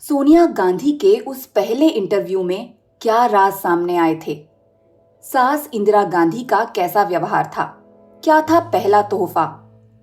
सोनिया गांधी के उस पहले इंटरव्यू में क्या राज सामने आए थे? सास इंदिरा गांधी का कैसा व्यवहार था? क्या था पहला तोहफा?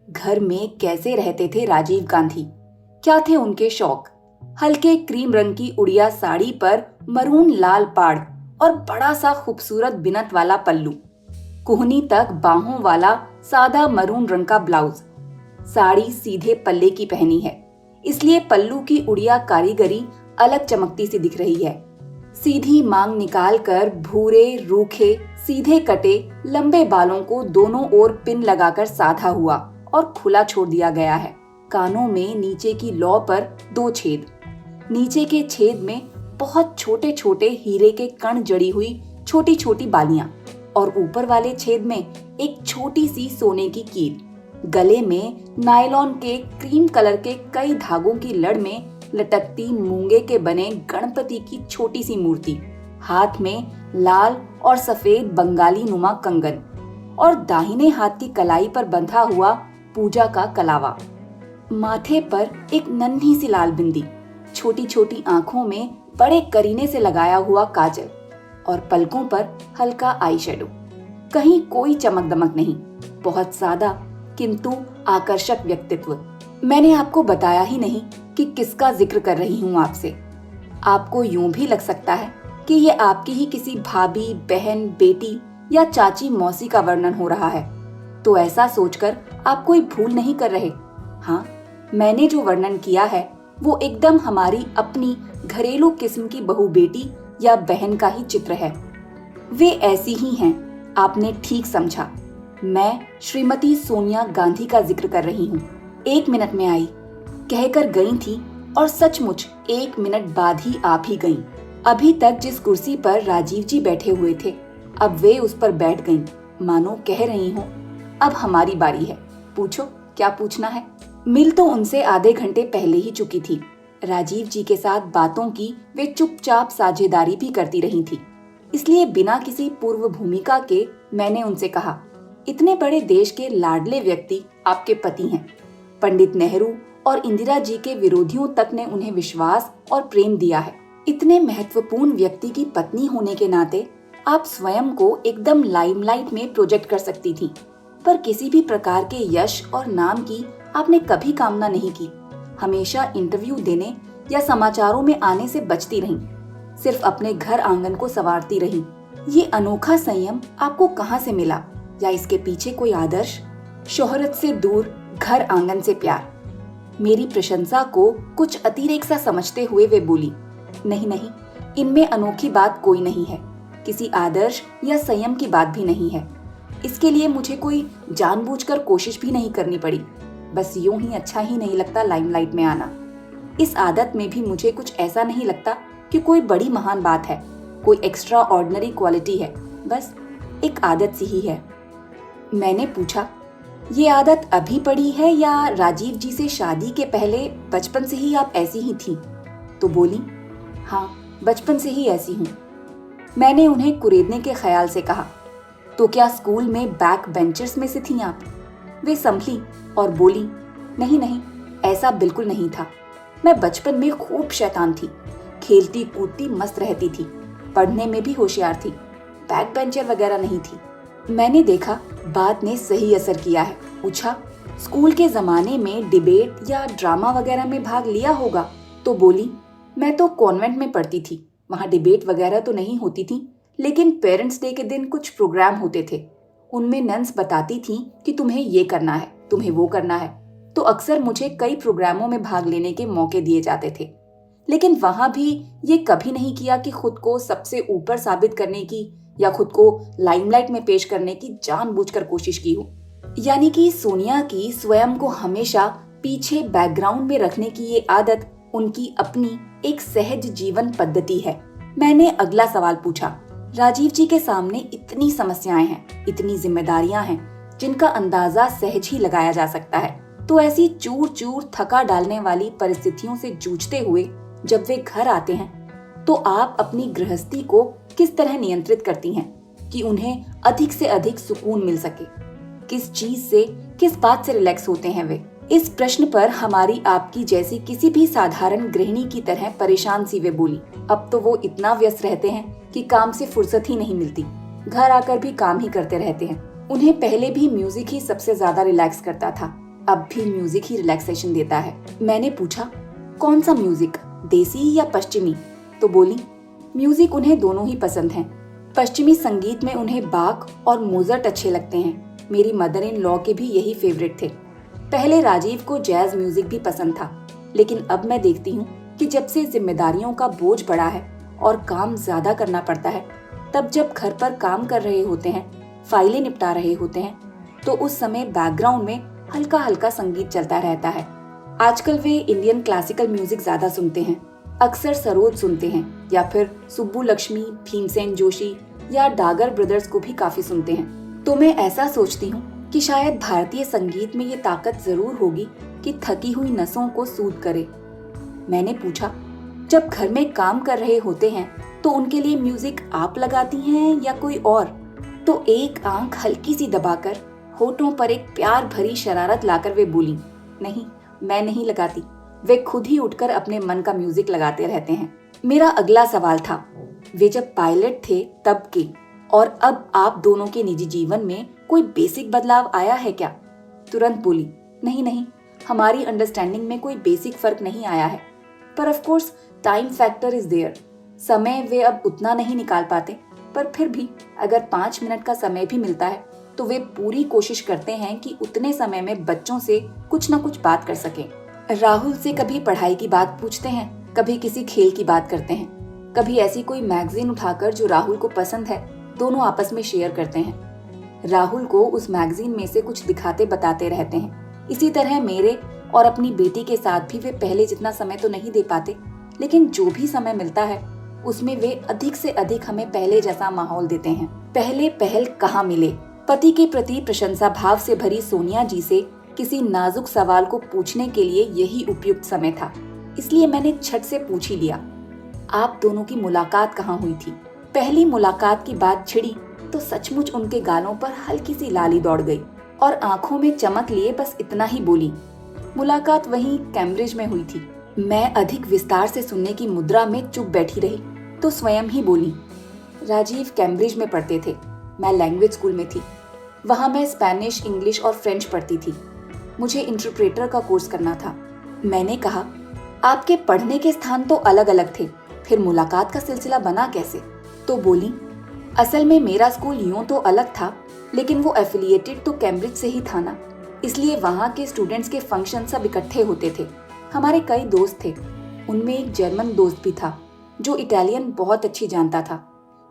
घर में कैसे रहते थे राजीव गांधी? क्या थे उनके शौक? हल्के क्रीम रंग की उड़िया साड़ी पर मरून लाल पाड़ और बड़ा सा खूबसूरत बिनत वाला पल्लू, कुहनी तक बाहों वाला सादा मरून रंग का ब्लाउज। साड़ी सीधे पल्ले की पहनी है, इसलिए पल्लू की उड़िया कारीगरी अलग चमकती सी दिख रही है। सीधी मांग निकालकर भूरे रूखे सीधे कटे लंबे बालों को दोनों ओर पिन लगाकर साधा हुआ और खुला छोड़ दिया गया है। कानों में नीचे की लौ पर 2 छेद, नीचे के छेद में बहुत छोटे छोटे हीरे के कण जड़ी हुई छोटी छोटी बालियां और ऊपर वाले छेद में एक छोटी सी सोने की कील। गले में नायलॉन के क्रीम कलर के कई धागों की लड़ में लटकती मूंगे के बने गणपति की छोटी सी मूर्ति। हाथ में लाल और सफेद बंगाली नुमा कंगन और दाहिने हाथ की कलाई पर बंधा हुआ पूजा का कलावा। माथे पर एक नन्ही सी लाल बिंदी, छोटी छोटी आंखों में बड़े करीने से लगाया हुआ काजल और पलकों पर हल्का आई शेडो। कहीं कोई चमक दमक नहीं, बहुत सादा किंतु आकर्षक व्यक्तित्व। मैंने आपको बताया ही नहीं कि किसका जिक्र कर रही हूँ आपसे। आपको यूं भी लग सकता है कि ये आपकी ही किसी भाभी, बहन, बेटी या चाची मौसी का वर्णन हो रहा है। तो ऐसा सोचकर आप कोई भूल नहीं कर रहे। हाँ, मैंने जो वर्णन किया है वो एकदम हमारी अपनी घरेलू किस्म की बहू, बेटी या बहन का ही चित्र है। वे ऐसी ही हैं, आपने ठीक समझा। मैं श्रीमती सोनिया गांधी का जिक्र कर रही हूँ। 1 मिनट में आई, कहकर गई थी और सचमुच 1 मिनट बाद ही आप ही गईं। अभी तक जिस कुर्सी पर राजीव जी बैठे हुए थे, अब वे उस पर बैठ गईं, मानो कह रही हूँ, अब हमारी बारी है, पूछो क्या पूछना है। मिल तो उनसे आधे घंटे पहले ही चुकी थी। राजीव जी के साथ बातों की वे चुपचाप साझेदारी भी करती रही थी, इसलिए बिना किसी पूर्व भूमिका के मैंने उनसे कहा, इतने बड़े देश के लाडले व्यक्ति आपके पति हैं। पंडित नेहरू और इंदिरा जी के विरोधियों तक ने उन्हें विश्वास और प्रेम दिया है। इतने महत्वपूर्ण व्यक्ति की पत्नी होने के नाते आप स्वयं को एकदम लाइमलाइट में प्रोजेक्ट कर सकती थी, पर किसी भी प्रकार के यश और नाम की आपने कभी कामना नहीं की। हमेशा इंटरव्यू देने या समाचारों में आने से बचती रहीं, सिर्फ अपने घर आंगन को संवारती रहीं। ये अनोखा संयम आपको कहाँ से मिला? या इसके पीछे कोई आदर्श? शोहरत से दूर, घर आंगन से प्यार। मेरी प्रशंसा को कुछ अतिरेक सा समझते हुए वे बोली, नहीं नहीं, इनमें अनोखी बात कोई नहीं है, किसी आदर्श या संयम की बात भी नहीं है। इसके लिए मुझे कोई जानबूझकर कोशिश भी नहीं करनी पड़ी। बस यूं ही अच्छा ही नहीं लगता लाइमलाइट में आना। इस आदत में भी मुझे कुछ ऐसा नहीं लगता कि कोई बड़ी महान बात है, कोई एक्स्ट्रा ऑर्डिनरी क्वालिटी है, बस एक आदत सी ही है। मैंने पूछा, ये आदत अभी पड़ी है या राजीव जी से शादी के पहले बचपन से ही आप ऐसी ही थी? तो बोली, हाँ, बचपन से ही ऐसी हूँ। मैंने उन्हें कुरेदने के ख्याल से कहा, तो क्या स्कूल में बैक बेंचर्स में से थी आप? वे संभली और बोली, नहीं नहीं, ऐसा बिल्कुल नहीं था। मैं बचपन में खूब शैतान थी, खेलती कूदती मस्त रहती थी, पढ़ने में भी होशियार थी, बैक बेंचर वगैरह नहीं थी। मैंने देखा बात ने सही असर किया है। पूछा, स्कूल के जमाने में डिबेट या ड्रामा वगैरह में भाग लिया होगा? तो बोली, मैं तो कॉन्वेंट में पढ़ती थी, वहाँ डिबेट वगैरह तो नहीं होती थी, लेकिन पेरेंट्स डे के दिन कुछ प्रोग्राम होते थे। उनमें नन्स बताती थी कि तुम्हें ये करना है, तुम्हें वो करना है, तो अक्सर मुझे कई प्रोग्रामों में भाग लेने के मौके दिए जाते थे। लेकिन वहां भी ये कभी नहीं किया कि खुद को सबसे ऊपर साबित करने की या खुद को लाइमलाइट में पेश करने की जानबूझकर कोशिश की हो। यानी कि सोनिया की स्वयं को हमेशा पीछे बैकग्राउंड में रखने की ये आदत उनकी अपनी एक सहज जीवन पद्धति है। मैंने अगला सवाल पूछा, राजीव जी के सामने इतनी समस्याएं हैं, इतनी जिम्मेदारियां हैं, जिनका अंदाजा सहज ही लगाया जा सकता है, तो ऐसी चूर चूर थका डालने वाली परिस्थितियों से जूझते हुए जब वे घर आते हैं, तो आप अपनी गृहस्थी को किस तरह नियंत्रित करती हैं कि उन्हें अधिक से अधिक सुकून मिल सके? किस चीज से, किस बात से रिलैक्स होते हैं वे? इस प्रश्न पर हमारी आपकी जैसी किसी भी साधारण गृहिणी की तरह परेशान सी वे बोली। अब तो वो इतना व्यस्त रहते हैं कि काम से फुर्सत ही नहीं मिलती, घर आकर भी काम ही करते रहते हैं। उन्हें पहले भी म्यूजिक ही सबसे ज्यादा रिलैक्स करता था, अब भी म्यूजिक ही रिलैक्सेशन देता है। मैंने पूछा, कौन सा म्यूजिक, देसी या पश्चिमी? तो बोली, म्यूजिक उन्हें दोनों ही पसंद हैं। पश्चिमी संगीत में उन्हें बाक और मोजर्ट अच्छे लगते हैं। मेरी मदर इन लॉ के भी यही फेवरेट थे। पहले राजीव को जैज म्यूजिक भी पसंद था, लेकिन अब मैं देखती हूँ कि जब से जिम्मेदारियों का बोझ बढ़ा है और काम ज्यादा करना पड़ता है, तब जब घर पर काम कर रहे होते हैं, फाइलें निपटा रहे होते हैं, तो उस समय बैकग्राउंड में हल्का हल्का संगीत चलता रहता है। आजकल वे इंडियन क्लासिकल म्यूजिक ज्यादा सुनते हैं, अक्सर सरोद सुनते हैं या फिर सुब्बू लक्ष्मी, भीमसेन जोशी या डागर ब्रदर्स को भी काफी सुनते हैं। तो मैं ऐसा सोचती हूँ कि शायद भारतीय संगीत में ये ताकत जरूर होगी कि थकी हुई नसों को सूद करे। मैंने पूछा, जब घर में काम कर रहे होते हैं तो उनके लिए म्यूजिक आप लगाती हैं या कोई और? तो एक आंख हल्की सी दबाकर होठों पर एक प्यार भरी शरारत लाकर वे बोली, नहीं, मैं नहीं लगाती। वे खुद ही उठकर अपने मन का म्यूजिक लगाते रहते हैं। मेरा अगला सवाल था, वे जब पायलट थे तब के और अब आप दोनों के निजी जीवन में कोई बेसिक बदलाव आया है क्या? तुरंत बोली, नहीं नहीं, हमारी अंडरस्टैंडिंग में कोई बेसिक फर्क नहीं आया है, पर of course time factor is there. समय वे अब उतना नहीं निकाल पाते, पर फिर भी अगर 5 मिनट का समय भी मिलता है तो वे पूरी कोशिश करते हैं कि उतने समय में बच्चों से कुछ न कुछ बात कर सकें। राहुल से कभी पढ़ाई की बात पूछते हैं, कभी किसी खेल की बात करते हैं, कभी ऐसी कोई मैगजीन उठाकर जो राहुल को पसंद है दोनों आपस में शेयर करते हैं। राहुल को उस मैगजीन में से कुछ दिखाते बताते रहते हैं। इसी तरह मेरे और अपनी बेटी के साथ भी वे पहले जितना समय तो नहीं दे पाते, लेकिन जो भी समय मिलता है उसमें वे अधिक से अधिक हमें पहले जैसा माहौल देते हैं। पहले पहल कहाँ मिले? पति के प्रति प्रशंसा भाव से भरी सोनिया जी से किसी नाजुक सवाल को पूछने के लिए यही उपयुक्त समय था, इसलिए मैंने झट से पूछ ही लिया, आप दोनों की मुलाकात कहाँ हुई थी? पहली मुलाकात की बात छिड़ी तो सचमुच उनके गालों पर हल्की सी लाली दौड़ गई और आंखों में चमक लिए बस इतना ही बोली, मुलाकात वहीं कैम्ब्रिज में हुई थी। मैं अधिक विस्तार से सुनने की मुद्रा में चुप बैठी रही तो स्वयं ही बोली, राजीव कैम्ब्रिज में पढ़ते थे, मैं लैंग्वेज स्कूल में थी। वहाँ मैं स्पेनिश, इंग्लिश और फ्रेंच पढ़ती थी। मुझे इंटरप्रेटर का कोर्स करना था। मैंने कहा, आपके पढ़ने के स्थान तो अलग अलग थे, फिर मुलाकात का सिलसिला बना कैसे? तो बोली, असल में मेरा स्कूल यूं तो अलग था, लेकिन वो एफिलिएटेड तो कैम्ब्रिज से ही था ना, इसलिए वहाँ के स्टूडेंट्स के फंक्शन सब इकट्ठे होते थे। हमारे कई दोस्त थे, उनमें एक जर्मन दोस्त भी था जो इटालियन बहुत अच्छी जानता था।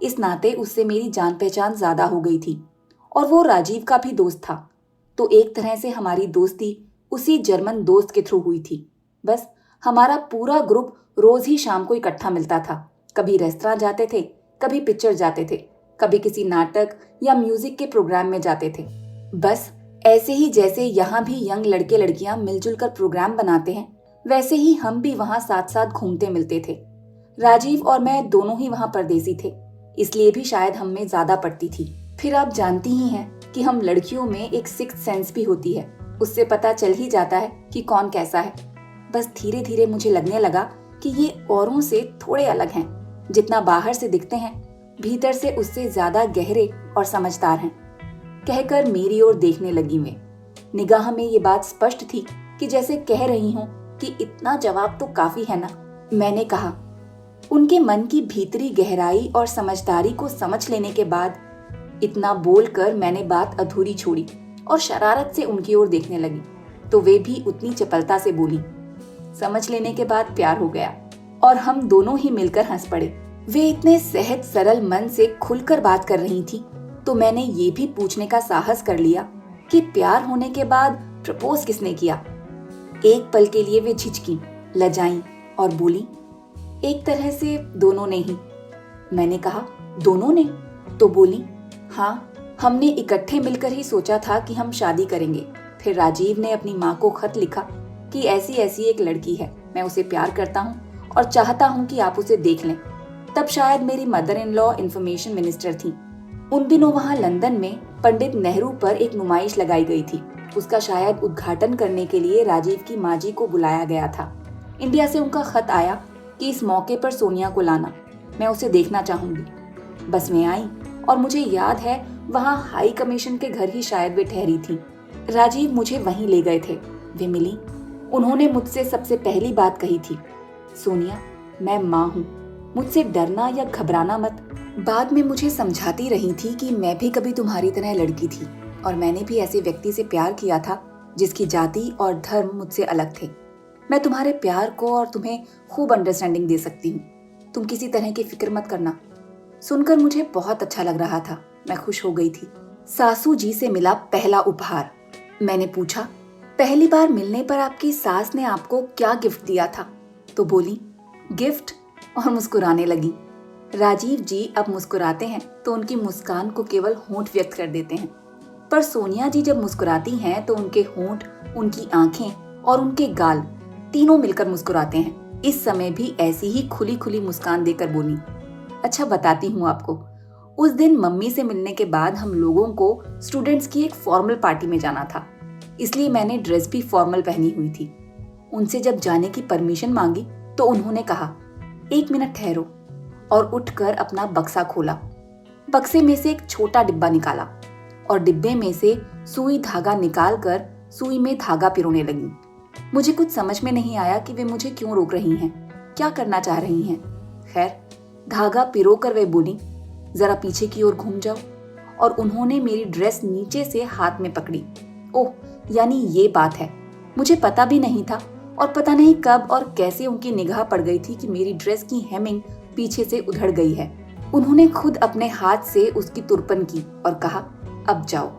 इस नाते उससे मेरी जान पहचान ज्यादा हो गई थी और वो राजीव का भी दोस्त था, तो एक तरह से हमारी दोस्ती उसी जर्मन दोस्त के थ्रू हुई थी। बस हमारा पूरा ग्रुप रोज ही शाम को इकट्ठा मिलता था। कभी रेस्तरां जाते थे, कभी पिक्चर जाते थे, कभी किसी नाटक या म्यूजिक के प्रोग्राम में जाते थे। बस ऐसे ही जैसे यहाँ भी यंग लड़के लड़कियां मिलजुल कर प्रोग्राम बनाते हैं, वैसे ही हम भी वहाँ साथ साथ घूमते मिलते थे। राजीव और मैं दोनों ही वहाँ परदेसी थे, इसलिए भी शायद हम में ज्यादा पड़ती थी। फिर आप जानती ही हैं कि हम लड़कियों में एक सिक्स्थ सेंस भी होती है, उससे पता चल ही जाता है कि कौन कैसा है। बस धीरे धीरे मुझे लगने लगा कि ये औरों से थोड़े अलग हैं। जितना बाहर से दिखते हैं, भीतर से उससे ज्यादा गहरे और समझदार हैं। कहकर मेरी ओर देखने लगी वे। निगाह में ये बात स्पष्ट थी कि जैसे कह रही हूँ कि इतना जवाब तो काफी है ना। मैंने कहा, उनके मन की भीतरी गहराई और समझदारी को समझ लेने के बाद इतना बोलकर मैंने बात अधूरी छोड़ी और शरारत से उनकी ओर देखने लगी, तो वे भी उतनी चपलता से बोली, समझ लेने के बाद प्यार हो गया। और हम दोनों ही मिलकर हंस पड़े। वे इतने सहज सरल मन से खुलकर बात कर रही थी, तो मैंने ये भी पूछने का साहस कर लिया कि प्यार होने के बाद प्रपोज किसने किया। एक पल के लिए वे झिझकी, लजाईं और बोली, एक तरह से दोनों ने ही। मैंने कहा, दोनों ने? तो बोली, हाँ, हमने इकट्ठे मिलकर ही सोचा था कि हम शादी करेंगे। फिर राजीव ने अपनी माँ को खत लिखा कि ऐसी ऐसी एक लड़की है, मैं उसे प्यार करता हूँ और चाहता हूँ कि आप उसे देख लें। तब शायद मेरी mother in law information minister थी। उन दिनों वहाँ लंदन में पंडित नेहरू पर एक नुमाइश लगाई गई थी। उसका शायद उद्घाटन करने के लिए राजीव की माँ जी को बुलाया गया था। इंडिया से उनका खत आया कि इस मौके पर सोनिया को लाना, मैं उसे देखना चाहूंगी। बस में आई और मुझे याद है वहाँ हाई कमीशन के घर ही शायद वे ठहरी थी। राजीव मुझे वहीं ले गए थे। वे मिली। उन्होंने मुझसे सबसे पहली बात कही थी, सोनिया, मैं माँ हूँ, मुझसे डरना या घबराना मत। बाद में मुझे समझाती रही थी कि मैं भी कभी तुम्हारी तरह लड़की थी और मैंने भी ऐसे व्यक्ति से प्यार किया था जिसकी जाति और धर्म मुझसे अलग थे। मैं तुम्हारे प्यार को और तुम्हें खूब अंडरस्टैंडिंग दे सकती हूँ। तुम किसी तरह की फिक्र मत करना। सुनकर मुझे बहुत अच्छा लग रहा था। मैं खुश हो गई थी। सासू जी से मिला पहला उपहार। मैंने पूछा, पहली बार मिलने पर आपकी सास ने आपको क्या गिफ्ट दिया था? तो बोली, गिफ्ट, और मुस्कुराने लगी। राजीव जी अब मुस्कुराते हैं तो उनकी मुस्कान को केवल होंठ व्यक्त कर देते हैं, पर सोनिया जी जब मुस्कुराती हैं तो उनके होंठ, उनकी आंखें और उनके गाल तीनों मिलकर मुस्कुराते हैं। इस समय भी ऐसी ही खुली खुली मुस्कान देकर बोली, अच्छा बताती हूँ आपको। उस दिन मम्मी से मिलने के बाद हम लोगों को स्टूडेंट्स की एक फॉर्मल पार्टी में जाना था, इसलिए मैंने ड्रेस भी फॉर्मल पहनी हुई थी। उनसे जब जाने की परमिशन मांगी तो उन्होंने कहा, एक मिनट ठहरो, और उठकर अपना बक्सा खोला। बक्से में से एक छोटा डिब्बा निकाला और डिब्बे में से सुई धागा निकालकर सुई में धागा पिरोने लगी। मुझे कुछ समझ में नहीं आया कि वे मुझे क्यों रोक रही हैं, क्या करना चाह रही हैं। खैर, धागा पिरोकर वे बोली, जरा पीछे की ओर घूम जाओ, और उन्होंने मेरी ड्रेस नीचे से हाथ में पकड़ी। ओह, यानी ये बात है। मुझे पता भी नहीं था और पता नहीं कब और कैसे उनकी निगाह पड़ गई थी कि मेरी ड्रेस की हेमिंग पीछे से उधड़ गई है। उन्होंने खुद अपने हाथ से उसकी तुरपन की और कहा, अब जाओ।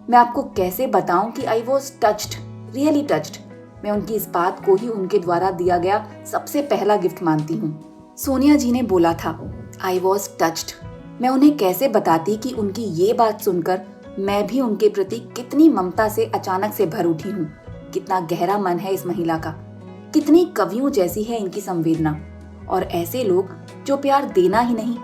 मैं आपको कैसे बताऊं कि I was touched, really touched. मैं उनकी इस बात को ही उनके द्वारा दिया गया सबसे पहला गिफ्ट मानती हूँ। सोनिया जी ने बोला था, आई वॉज टच्ड। मैं उन्हें कैसे बताती कि उनकी ये बात सुनकर मैं भी उनके प्रति कितनी ममता से अचानक से भर उठी हूँ। कितना गहरा मन है इस महिला का, कितनी कवियों जैसी है इनकी संवेदना। और ऐसे लोग जो प्यार देना ही नहीं,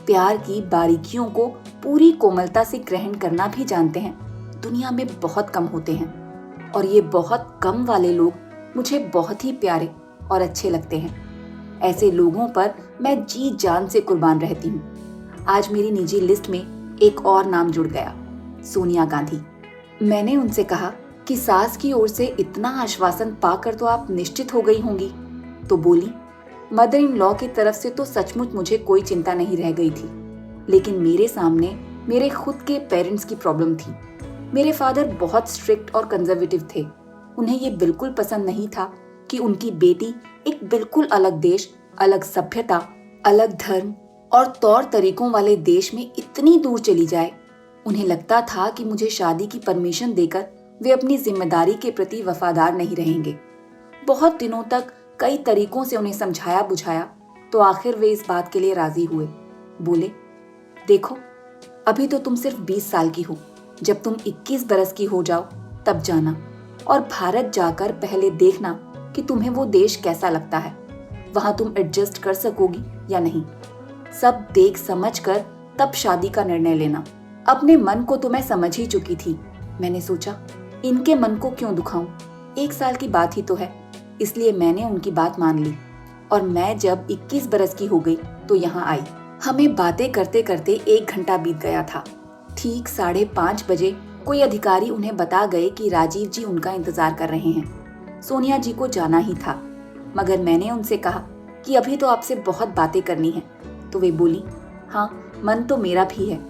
प्यार की बारीकियों को पूरी कोमलता से ग्रहण करना भी जानते हैं, दुनिया में बहुत कम होते हैं। और ये बहुत कम वाले लोग मुझे बहुत ही प्यारे और अच्छे लगते हैं। ऐसे लोगों पर मैं जी जान से कुर्बान रहती हूँ। आज मेरी निजी लिस्ट में एक और नाम जुड़ गया, सोनिया गांधी। मैंने उनसे कहा कि सास की ओर से इतना आश्वासन पाकर तो आप निश्चित हो गई होंगी। तो बोली, मदर इन लॉ की तरफ से तो सचमुच मुझे कोई चिंता नहीं रह गई थी, लेकिन मेरे सामने मेरे खुद के पेरेंट्स की प्रॉब्लम थी। मेरे फादर बहुत स्ट्रिक्ट और कंजर्वेटिव थे। उन्हें ये बिल्कुल पसंद नहीं था कि उनकी बेटी एक बिल्कुल अलग देश, अलग सभ्यता, अलग धर्म और तौर तरीकों वाले देश में इतनी दूर चली जाए। उन्हें लगता था कि मुझे शादी की परमिशन देकर वे अपनी जिम्मेदारी के प्रति वफादार नहीं रहेंगे। बहुत दिनों तक कई तरीकों से उन्हें समझाया बुझाया तो आखिर वे इस बात के लिए राजी हुए। बोले, देखो, अभी तो तुम सिर्फ 20 साल की हो, जब तुम 21 बरस की हो जाओ तब जाना और भारत जाकर पहले देखना कि तुम्हें वो देश कैसा लगता है, वहां तुम एडजस्ट कर सकोगी या नहीं। सब देख समझ कर तब शादी का निर्णय लेना। अपने मन को तो मैं समझ ही चुकी थी। मैंने सोचा, इनके मन को क्यों दुखाऊं, 1 साल की बात ही तो है। इसलिए मैंने उनकी बात मान ली और मैं जब 21 बरस की हो गई तो यहाँ आई। हमें बातें करते करते 1 घंटा बीत गया था। ठीक 5:30 बजे कोई अधिकारी उन्हें बता गए कि राजीव जी उनका इंतजार कर रहे हैं। सोनिया जी को जाना ही था, मगर मैंने उनसे कहा कि अभी तो आपसे बहुत बातें करनी है। तो वे बोली, हाँ, मन तो मेरा भी है।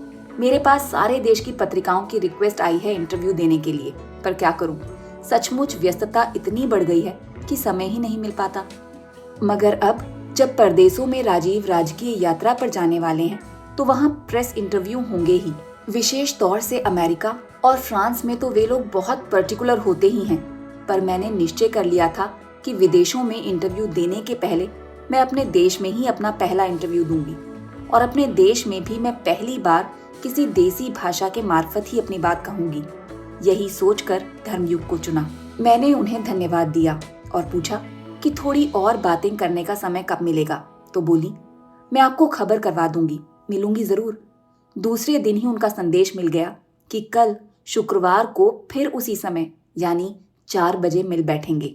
मेरे पास सारे देश की पत्रिकाओं की रिक्वेस्ट आई है इंटरव्यू देने के लिए, पर क्या करूं, सचमुच व्यस्तता इतनी बढ़ गई है कि समय ही नहीं मिल पाता। मगर अब जब परदेशों में राजीव राजकीय यात्रा पर जाने वाले हैं तो वहाँ प्रेस इंटरव्यू होंगे ही। विशेष तौर से अमेरिका और फ्रांस में तो वे लोग बहुत पर्टिकुलर होते ही हैं। पर मैंने निश्चय कर लिया था कि विदेशों में इंटरव्यू देने के पहले मैं अपने देश में ही अपना पहला इंटरव्यू दूंगी, और अपने देश में भी मैं पहली बार किसी देसी भाषा के मार्फत ही अपनी बात कहूंगी। यही सोचकर धर्मयुग को चुना। मैंने उन्हें धन्यवाद दिया और पूछा कि थोड़ी और बातें करने का समय कब मिलेगा। तो बोली, मैं आपको खबर करवा दूंगी, मिलूंगी जरूर। दूसरे दिन ही उनका संदेश मिल गया कि कल शुक्रवार को फिर उसी समय यानी 4 बजे मिल बैठेंगे।